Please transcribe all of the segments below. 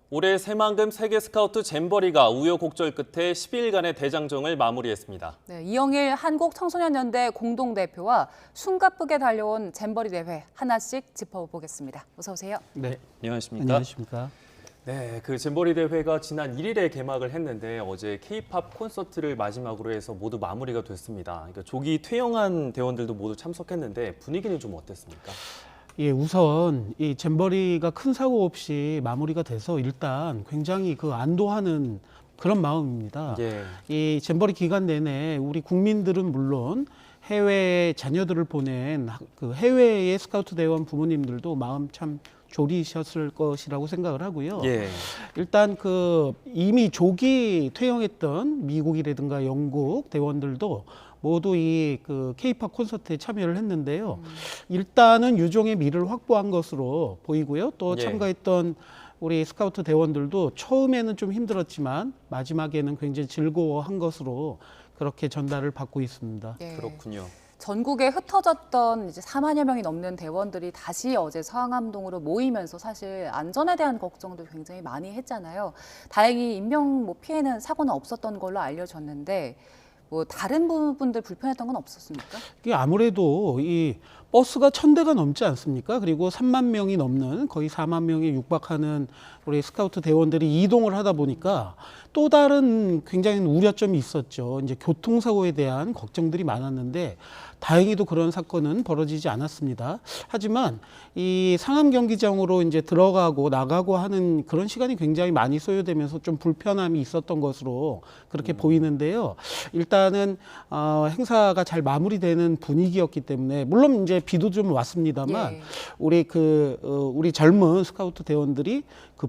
올해 새만금 세계 스카우트 잼버리가 우여곡절 끝에 10일간의 대장정을 마무리했습니다. 네, 이영일 한국청소년연대 공동대표와 숨가쁘게 달려온 잼버리 대회 하나씩 짚어보겠습니다. 어서 오세요. 네, 안녕하십니까? 안녕하십니까? 네, 그 잼버리 대회가 지난 1일에 개막을 했는데 어제 K-팝 콘서트를 마지막으로 해서 모두 마무리가 됐습니다. 그러니까 조기 퇴영한 대원들도 모두 참석했는데 분위기는 좀 어땠습니까? 예, 우선 이 잼버리가 큰 사고 없이 마무리가 돼서 일단 굉장히 안도하는 그런 마음입니다. 예. 이 잼버리 기간 내내 우리 국민들은 물론 해외에 자녀들을 보낸 그 해외의 스카우트 대원 부모님들도 마음 참 졸이셨을 것이라고 생각을 하고요. 예. 일단 이미 조기 퇴영했던 미국이라든가 영국 대원들도 모두 이 K-팝 콘서트에 참여를 했는데요. 일단은 유종의 미를 확보한 것으로 보이고요. 또 예. 참가했던 우리 스카우트 대원들도 처음에는 좀 힘들었지만 마지막에는 굉장히 즐거워한 것으로 그렇게 전달을 받고 있습니다. 네, 그렇군요. 전국에 흩어졌던 이제 4만여 명이 넘는 대원들이 다시 어제 서항암동으로 모이면서 사실 안전에 대한 걱정도 굉장히 많이 했잖아요. 다행히 인명 피해는 사고는 없었던 걸로 알려졌는데 다른 부분들 불편했던 건 없었습니까? 이게 아무래도 이 버스가 1,000대가 넘지 않습니까? 그리고 3만 명이 넘는 거의 4만 명에 육박하는 우리 스카우트 대원들이 이동을 하다 보니까 또 다른 굉장히 우려점이 있었죠. 이제 교통사고에 대한 걱정들이 많았는데 다행히도 그런 사건은 벌어지지 않았습니다. 하지만 이 상암 경기장으로 이제 들어가고 나가고 하는 그런 시간이 굉장히 많이 소요되면서 좀 불편함이 있었던 것으로 그렇게 보이는데요. 일단은 행사가 잘 마무리되는 분위기였기 때문에 물론 이제 비도 좀 왔습니다만 예. 우리 젊은 스카우트 대원들이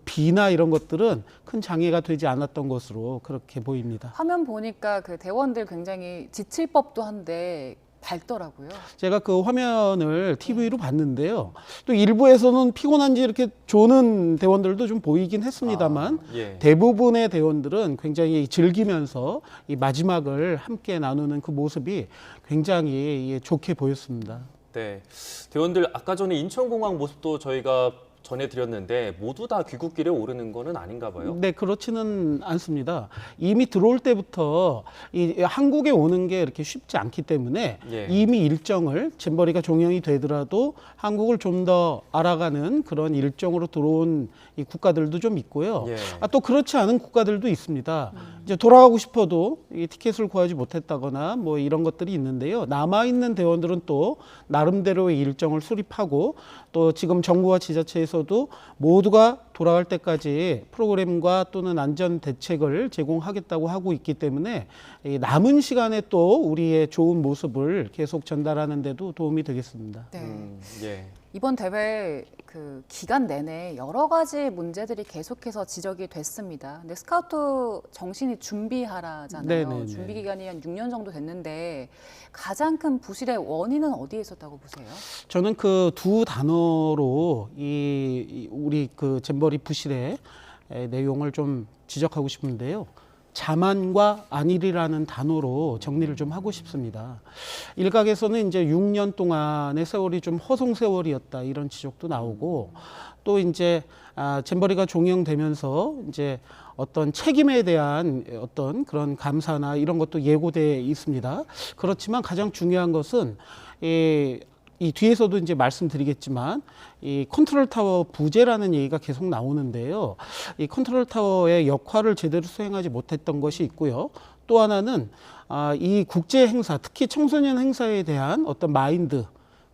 비나 이런 것들은 큰 장애가 되지 않았던 것으로 그렇게 보입니다. 화면 보니까 대원들 굉장히 지칠 법도 한데 밝더라고요. 제가 화면을 TV로 봤는데요. 또 일부에서는 피곤한지 이렇게 조는 대원들도 좀 보이긴 했습니다만 예. 대부분의 대원들은 굉장히 즐기면서 이 마지막을 함께 나누는 그 모습이 굉장히 좋게 보였습니다. 네. 대원들 아까 전에 인천공항 모습도 저희가 전해드렸는데 모두 다 귀국길에 오르는 거는 아닌가 봐요. 네, 그렇지는 않습니다. 이미 들어올 때부터 이 한국에 오는 게 이렇게 쉽지 않기 때문에 예. 이미 일정을 잼버리가 종영이 되더라도 한국을 좀 더 알아가는 그런 일정으로 들어온 이 국가들도 좀 있고요. 예. 또 그렇지 않은 국가들도 있습니다. 이제 돌아가고 싶어도 이 티켓을 구하지 못했다거나 이런 것들이 있는데요. 남아 있는 대원들은 또 나름대로의 일정을 수립하고 또 지금 정부와 지자체에서도 모두가 돌아갈 때까지 프로그램과 또는 안전 대책을 제공하겠다고 하고 있기 때문에 이 남은 시간에 또 우리의 좋은 모습을 계속 전달하는 데도 도움이 되겠습니다. 네. 예. 이번 대회 기간 내내 여러 가지 문제들이 계속해서 지적이 됐습니다. 근데 스카우트 정신이 준비하라잖아요. 네네네. 준비 기간이 한 6년 정도 됐는데 가장 큰 부실의 원인은 어디에 있었다고 보세요? 저는 두 단어로 우리 잼버리 부실의 내용을 좀 지적하고 싶은데요. 자만과 안일이라는 단어로 정리를 좀 하고 싶습니다. 일각에서는 이제 6년 동안의 세월이 좀 허송 세월이었다 이런 지적도 나오고 또 이제 잼버리가 종영되면서 이제 어떤 책임에 대한 어떤 그런 감사나 이런 것도 예고돼 있습니다. 그렇지만 가장 중요한 것은 이 뒤에서도 이제 말씀드리겠지만 이 컨트롤 타워 부재라는 얘기가 계속 나오는데요. 이 컨트롤 타워의 역할을 제대로 수행하지 못했던 것이 있고요. 또 하나는 이 국제 행사, 특히 청소년 행사에 대한 어떤 마인드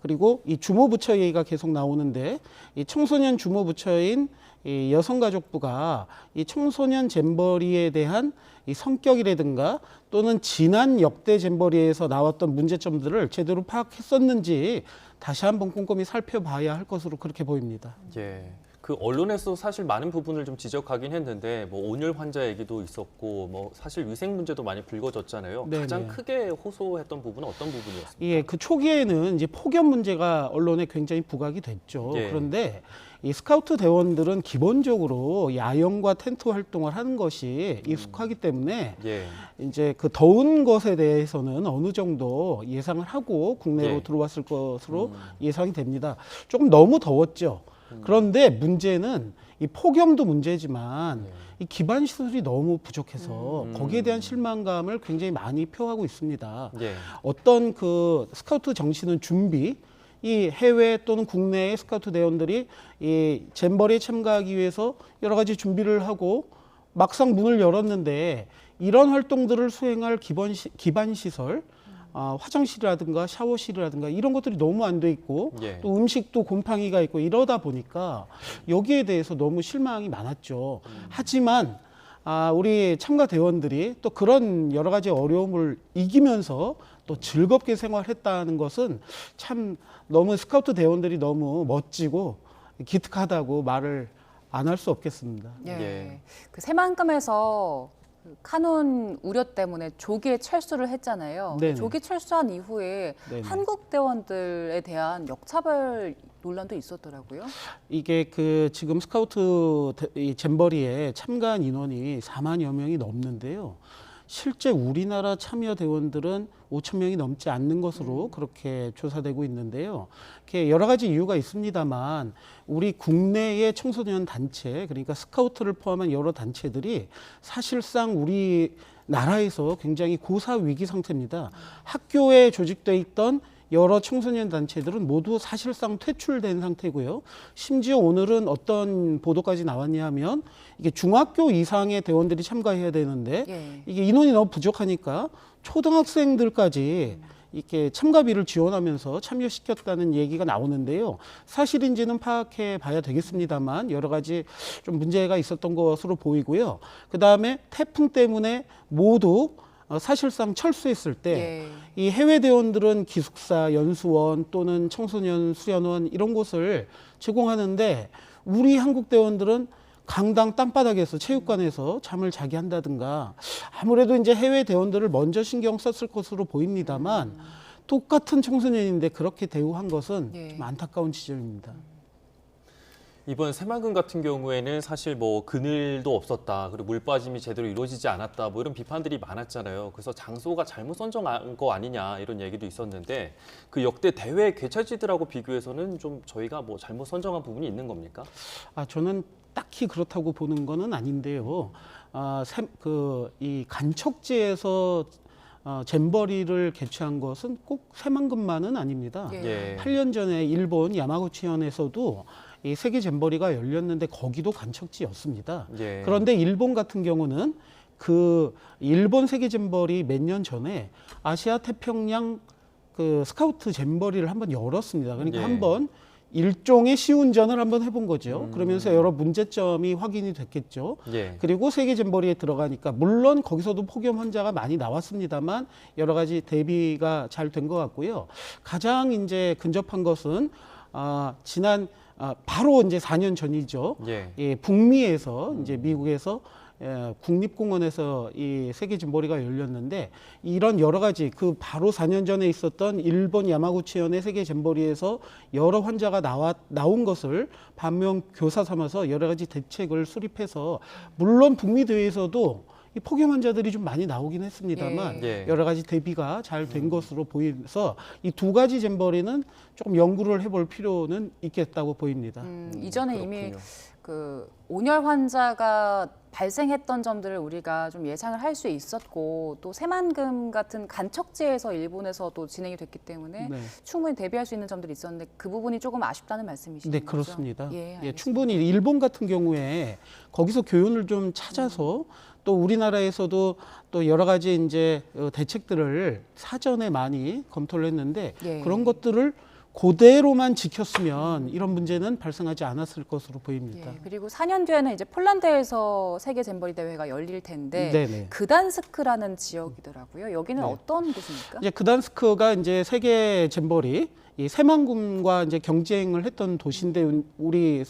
그리고 이 주무부처 얘기가 계속 나오는데 이 청소년 주무부처인 이 여성가족부가 이 청소년 잼버리에 대한 이 성격이라든가 또는 지난 역대 잼버리에서 나왔던 문제점들을 제대로 파악했었는지 다시 한번 꼼꼼히 살펴봐야 할 것으로 그렇게 보입니다. 예. 언론에서 사실 많은 부분을 좀 지적하긴 했는데 온열 환자 얘기도 있었고 사실 위생 문제도 많이 불거졌잖아요. 네네. 가장 크게 호소했던 부분은 어떤 부분이었습니까? 예, 초기에는 이제 폭염 문제가 언론에 굉장히 부각이 됐죠. 예. 그런데 이 스카우트 대원들은 기본적으로 야영과 텐트 활동을 하는 것이 익숙하기 때문에 예. 이제 더운 것에 대해서는 어느 정도 예상을 하고 국내로 예. 들어왔을 것으로 예상이 됩니다. 조금 너무 더웠죠. 그런데 문제는 이 폭염도 문제지만 이 기반 시설이 너무 부족해서 거기에 대한 실망감을 굉장히 많이 표하고 있습니다. 예. 어떤 그 스카우트 정신은 준비, 이 해외 또는 국내의 스카우트 대원들이 이 잼버리에 참가하기 위해서 여러 가지 준비를 하고 막상 문을 열었는데 이런 활동들을 수행할 기반 시설, 화장실이라든가 샤워실이라든가 이런 것들이 너무 안 돼 있고 예. 또 음식도 곰팡이가 있고 이러다 보니까 여기에 대해서 너무 실망이 많았죠. 하지만 우리 참가 대원들이 또 그런 여러 가지 어려움을 이기면서 또 즐겁게 생활했다는 것은 참 너무 스카우트 대원들이 너무 멋지고 기특하다고 말을 안 할 수 없겠습니다. 예. 예. 그 새만금에서 그 카논 우려 때문에 조기에 철수를 했잖아요. 네네. 조기 철수한 이후에 네네. 한국 대원들에 대한 역차별 논란도 있었더라고요. 이게 그 지금 스카우트 이 잼버리에 참가한 인원이 4만여 명이 넘는데요. 실제 우리나라 참여 대원들은 5천 명이 넘지 않는 것으로 그렇게 조사되고 있는데요. 이렇게 여러 가지 이유가 있습니다만 우리 국내의 청소년 단체, 그러니까 스카우트를 포함한 여러 단체들이 사실상 우리 나라에서 굉장히 고사 위기 상태입니다. 학교에 조직돼 있던 여러 청소년 단체들은 모두 사실상 퇴출된 상태고요. 심지어 오늘은 어떤 보도까지 나왔냐 하면 이게 중학교 이상의 대원들이 참가해야 되는데 예. 이게 인원이 너무 부족하니까 초등학생들까지 이렇게 참가비를 지원하면서 참여시켰다는 얘기가 나오는데요. 사실인지는 파악해 봐야 되겠습니다만 여러 가지 좀 문제가 있었던 것으로 보이고요. 그다음에 태풍 때문에 모두 사실상 철수했을 때 이 예. 해외 대원들은 기숙사, 연수원 또는 청소년 수련원 이런 곳을 제공하는데 우리 한국 대원들은 강당 땀바닥에서 체육관에서 잠을 자게 한다든가 아무래도 이제 해외 대원들을 먼저 신경 썼을 것으로 보입니다만 똑같은 청소년인데 그렇게 대우한 것은 예. 좀 안타까운 지점입니다. 이번 새만금 같은 경우에는 사실 뭐 그늘도 없었다, 그리고 물 빠짐이 제대로 이루어지지 않았다, 뭐 이런 비판들이 많았잖아요. 그래서 장소가 잘못 선정한 거 아니냐 이런 얘기도 있었는데 그 역대 대회 개최지들하고 비교해서는 좀 저희가 뭐 잘못 선정한 부분이 있는 겁니까? 저는 딱히 그렇다고 보는 거는 아닌데요. 이 간척지에서 잼버리를 개최한 것은 꼭 새만금만은 아닙니다. 예. 8년 전에 일본 야마구치현에서도 이 세계 잼버리가 열렸는데 거기도 간척지였습니다. 예. 그런데 일본 같은 경우는 그 일본 세계 잼버리 몇 년 전에 아시아 태평양 그 스카우트 잼버리를 한번 열었습니다. 그러니까 예. 한번 일종의 시운전을 한번 해본 거죠. 그러면서 여러 문제점이 확인이 됐겠죠. 예. 그리고 세계 잼버리에 들어가니까 물론 거기서도 폭염 환자가 많이 나왔습니다만 여러 가지 대비가 잘 된 것 같고요. 가장 이제 근접한 것은 지난 바로 이제 4년 전이죠. 예. 북미에서 이제 미국에서 국립공원에서 이 세계 잼버리가 열렸는데 이런 여러 가지 그 바로 4년 전에 있었던 일본 야마구치현의 세계 잼버리에서 여러 환자가 나온 것을 반면 교사 삼아서 여러 가지 대책을 수립해서 물론 북미 대회에서도 이 폭염 환자들이 좀 많이 나오긴 했습니다만 예. 여러 가지 대비가 잘 된 것으로 보여서 이 두 가지 잼버리는 조금 연구를 해볼 필요는 있겠다고 보입니다. 이전에 이미 그렇군요. 그 온열 환자가 발생했던 점들을 우리가 좀 예상을 할 수 있었고 또 새만금 같은 간척지에서 일본에서도 진행이 됐기 때문에 네. 충분히 대비할 수 있는 점들이 있었는데 그 부분이 조금 아쉽다는 말씀이시죠? 네, 그렇습니다. 예, 알겠습니다. 충분히 일본 같은 경우에 거기서 교훈을 좀 찾아서 또 우리나라에서도 또 여러 가지 이제 대책들을 사전에 많이 검토를 했는데 예. 그런 것들을 그대로만 지켰으면 이런 문제는 발생하지 않았을 것으로 보입니다. 예, 그리고 4년 뒤에는 이제 폴란드에서 세계 잼버리 대회가 열릴 텐데 네네. 그단스크라는 지역이더라고요. 여기는 네. 어떤 곳입니까? 이제 그단스크가 이제 세계 잼버리 이 새만금과 이제 경쟁을 했던 도시인데 우리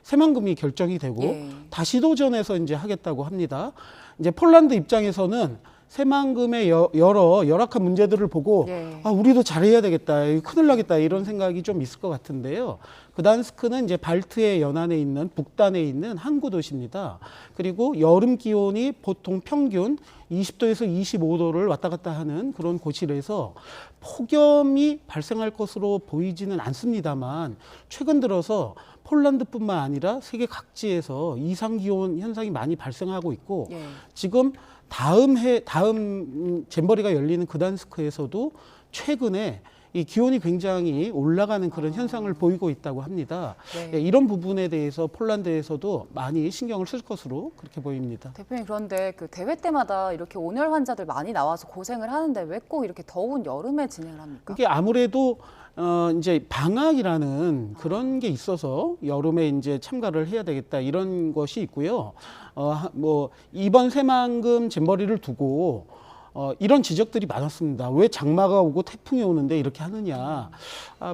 새만금이 결정이 되고 예. 다시 도전해서 이제 하겠다고 합니다. 이제 폴란드 입장에서는 새만금의 여러 열악한 문제들을 보고 예. 우리도 잘해야 되겠다, 큰일 나겠다 이런 생각이 좀 있을 것 같은데요. 그단스크는 이제 발트해 연안에 있는 북단에 있는 항구 도시입니다. 그리고 여름 기온이 보통 평균 20도에서 25도를 왔다 갔다 하는 그런 곳이라서 폭염이 발생할 것으로 보이지는 않습니다만 최근 들어서 폴란드뿐만 아니라 세계 각지에서 이상 기온 현상이 많이 발생하고 있고 예. 지금 다음 잼버리가 열리는 그단스크에서도 최근에 이 기온이 굉장히 올라가는 그런 현상을 보이고 있다고 합니다. 네. 예, 이런 부분에 대해서 폴란드에서도 많이 신경을 쓸 것으로 그렇게 보입니다. 대표님 그런데 그 대회 때마다 이렇게 온열 환자들 많이 나와서 고생을 하는데 왜 꼭 이렇게 더운 여름에 진행을 합니까? 그게 아무래도 이제 방학이라는 그런 게 있어서 여름에 이제 참가를 해야 되겠다 이런 것이 있고요. 뭐 이번 새만금 잼버리를 두고 이런 지적들이 많았습니다. 왜 장마가 오고 태풍이 오는데 이렇게 하느냐.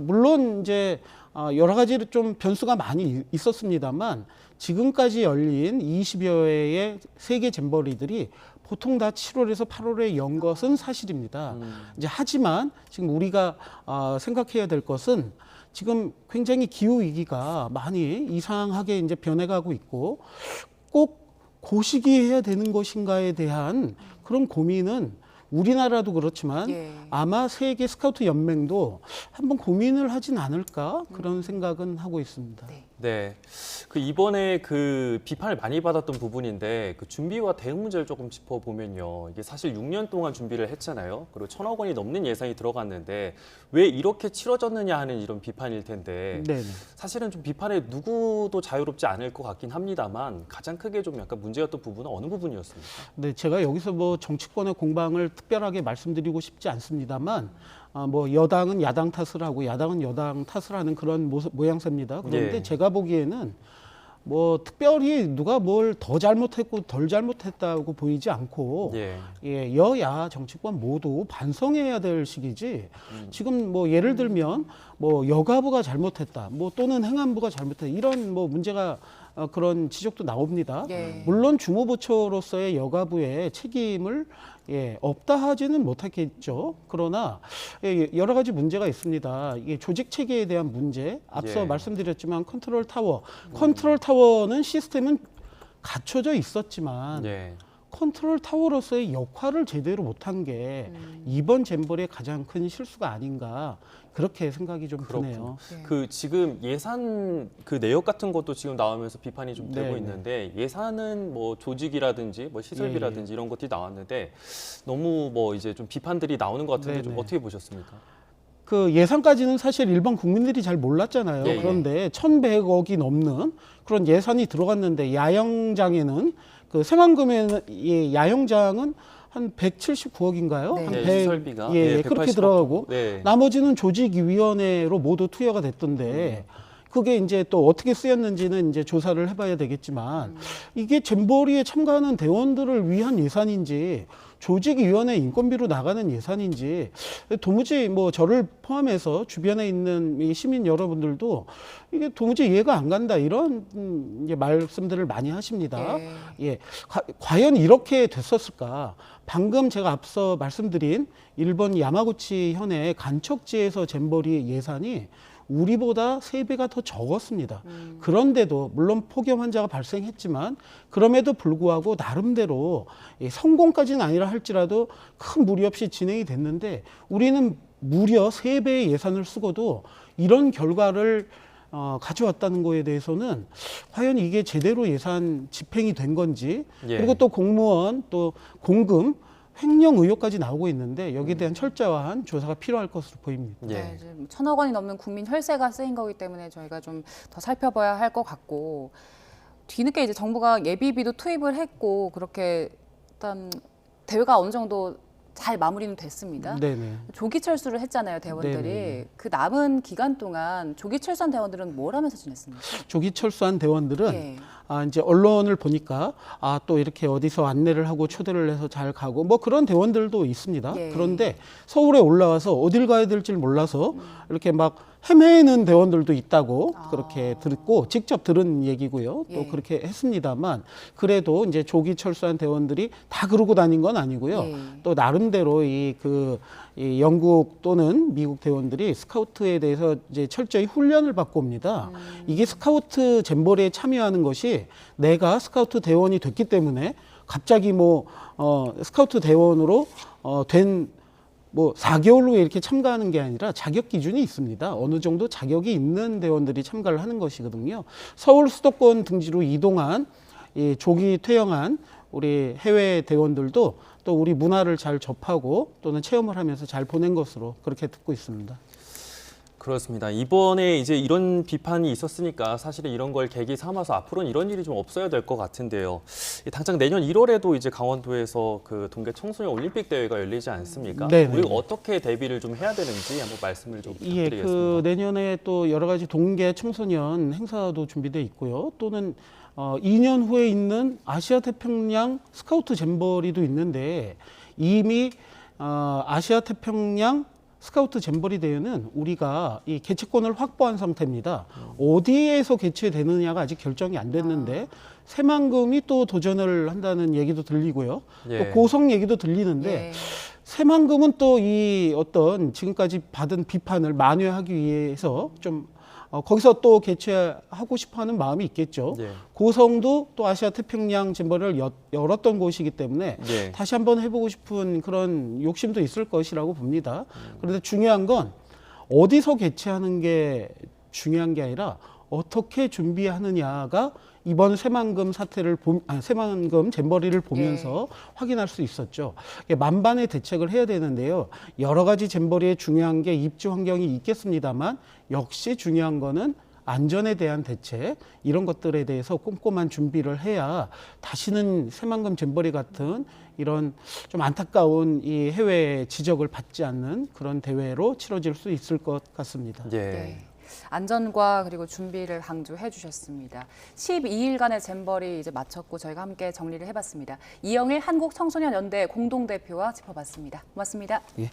물론 이제 여러 가지 좀 변수가 많이 있었습니다만 지금까지 열린 20여 회의 세계 잼버리들이 보통 다 7월에서 8월에 연 것은 사실입니다. 이제 하지만 지금 우리가 생각해야 될 것은 지금 굉장히 기후 위기가 많이 이상하게 이제 변해가고 있고 꼭 고시기에 해야 되는 것인가에 대한 그런 고민은 우리나라도 그렇지만 예. 아마 세계 스카우트 연맹도 한번 고민을 하진 않을까 그런 생각은 하고 있습니다. 네. 네, 그 이번에 그 비판을 많이 받았던 부분인데 그 준비와 대응 문제를 조금 짚어보면요. 이게 사실 6년 동안 준비를 했잖아요. 그리고 1,000억 원이 넘는 예산이 들어갔는데 왜 이렇게 치러졌느냐 하는 이런 비판일 텐데 네네. 사실은 좀 비판에 누구도 자유롭지 않을 것 같긴 합니다만 가장 크게 좀 약간 문제였던 부분은 어느 부분이었습니까? 네, 제가 여기서 뭐 정치권의 공방을 특별하게 말씀드리고 싶지 않습니다만 뭐 여당은 야당 탓을 하고 야당은 여당 탓을 하는 그런 모양새입니다. 그런데 예. 제가 보기에는 뭐 특별히 누가 뭘 더 잘못했고 덜 잘못했다고 보이지 않고 예. 예, 여야 정치권 모두 반성해야 될 시기지. 지금 뭐 예를 들면 뭐 여가부가 잘못했다, 뭐 또는 행안부가 잘못했다 이런 뭐 문제가 그런 지적도 나옵니다. 예. 물론 주무부처로서의 여가부의 책임을 없다 하지는 못하겠죠. 그러나 여러 가지 문제가 있습니다. 이게 조직 체계에 대한 문제, 앞서 예. 말씀드렸지만 컨트롤 타워는 시스템은 갖춰져 있었지만 예. 컨트롤 타워로서의 역할을 제대로 못한 게 이번 잼버리의 가장 큰 실수가 아닌가 그렇게 생각이 좀 드네요. 네. 그 지금 예산 그 내역 같은 것도 지금 나오면서 비판이 좀 되고 네네. 있는데 예산은 뭐 조직이라든지 뭐 시설비라든지 이런 것들이 나왔는데 너무 뭐 이제 좀 비판들이 나오는 것 같은데 좀 네네. 어떻게 보셨습니까? 그 예산까지는 사실 일반 국민들이 잘 몰랐잖아요. 예, 예. 그런데 1,100억이 넘는 그런 예산이 들어갔는데 야영장에는 그 새만금의 야영장은 한 179억인가요? 네. 한 네, 100, 시설비가 그렇게 180억 들어가고 네. 나머지는 조직위원회로 모두 투여가 됐던데 그게 이제 또 어떻게 쓰였는지는 이제 조사를 해봐야 되겠지만 이게 잼버리에 참가하는 대원들을 위한 예산인지 조직위원회 인건비로 나가는 예산인지 도무지 뭐 저를 포함해서 주변에 있는 이 시민 여러분들도 이게 도무지 이해가 안 간다 이런 이제 말씀들을 많이 하십니다. 예. 예, 과연 이렇게 됐었을까? 방금 제가 앞서 말씀드린 일본 야마구치 현의 간척지에서 잼버리 예산이 우리보다 3배가 더 적었습니다. 그런데도 물론 폭염 환자가 발생했지만 그럼에도 불구하고 나름대로 성공까지는 아니라 할지라도 큰 무리 없이 진행이 됐는데 우리는 무려 3배의 예산을 쓰고도 이런 결과를 가져왔다는 거에 대해서는 과연 이게 제대로 예산 집행이 된 건지 예. 그리고 또 공무원 또 공금 횡령 의혹까지 나오고 있는데 여기에 대한 철저한 조사가 필요할 것으로 보입니다. 예. 네, 지금 1,000억 원이 넘는 국민 혈세가 쓰인 거기 때문에 저희가 좀 더 살펴봐야 할 것 같고 뒤늦게 이제 정부가 예비비도 투입을 했고 그렇게 일단 대회가 어느 정도 잘 마무리는 됐습니다. 네네. 조기 철수를 했잖아요, 대원들이. 네네. 그 남은 기간 동안 조기 철수한 대원들은 뭘 하면서 지냈습니까? 조기 철수한 대원들은 예. 이제 언론을 보니까 또 이렇게 어디서 안내를 하고 초대를 해서 잘 가고 뭐 그런 대원들도 있습니다. 예. 그런데 서울에 올라와서 어딜 가야 될지 몰라서 이렇게 막 헤매는 대원들도 있다고 그렇게 듣고 직접 들은 얘기고요. 또 예. 그렇게 했습니다만 그래도 이제 조기 철수한 대원들이 다 그러고 다닌 건 아니고요. 예. 또 나름대로 이 영국 또는 미국 대원들이 스카우트에 대해서 이제 철저히 훈련을 받고 옵니다. 이게 스카우트 잼버리에 참여하는 것이 내가 스카우트 대원이 됐기 때문에 갑자기 뭐 스카우트 대원으로 된 뭐 4개월 후에 이렇게 참가하는 게 아니라 자격 기준이 있습니다. 어느 정도 자격이 있는 대원들이 참가를 하는 것이거든요. 서울 수도권 등지로 이동한 이 조기 퇴영한 우리 해외 대원들도 또 우리 문화를 잘 접하고 또는 체험을 하면서 잘 보낸 것으로 그렇게 듣고 있습니다. 그렇습니다. 이번에 이제 이런 비판이 있었으니까 사실은 이런 걸 계기 삼아서 앞으로는 이런 일이 좀 없어야 될 것 같은데요. 당장 내년 1월에도 이제 강원도에서 그 동계 청소년 올림픽 대회가 열리지 않습니까? 네네. 우리가 어떻게 대비를 좀 해야 되는지 한번 말씀을 좀 예, 부탁드리겠습니다. 그 내년에 또 여러 가지 동계 청소년 행사도 준비돼 있고요. 또는 2년 후에 있는 아시아 태평양 스카우트 잼버리도 있는데 이미 아시아 태평양 스카우트 잼버리 대회는 우리가 이 개최권을 확보한 상태입니다. 어디에서 개최되느냐가 아직 결정이 안 됐는데 새만금이 또 도전을 한다는 얘기도 들리고요. 예. 또 고성 얘기도 들리는데 예. 새만금은 또 이 어떤 지금까지 받은 비판을 만회하기 위해서 좀 거기서 또 개최하고 싶어하는 마음이 있겠죠. 예. 고성도 또 아시아 태평양 잼버리를 열었던 곳이기 때문에 예. 다시 한번 해보고 싶은 그런 욕심도 있을 것이라고 봅니다. 그런데 중요한 건 어디서 개최하는 게 중요한 게 아니라 어떻게 준비하느냐가 이번 새만금 새만금 잼버리를 보면서 확인할 수 있었죠. 만반의 대책을 해야 되는데요. 여러 가지 잼버리에 중요한 게 입지 환경이 있겠습니다만 역시 중요한 거는 안전에 대한 대책 이런 것들에 대해서 꼼꼼한 준비를 해야 다시는 새만금 잼버리 같은 이런 좀 안타까운 이 해외 지적을 받지 않는 그런 대회로 치러질 수 있을 것 같습니다. 예. 네. 안전과 그리고 준비를 강조해 주셨습니다. 12일간의 잼버리 이제 마쳤고 저희가 함께 정리를 해봤습니다. 이영일 한국청소년연대 공동대표와 짚어봤습니다. 고맙습니다. 예.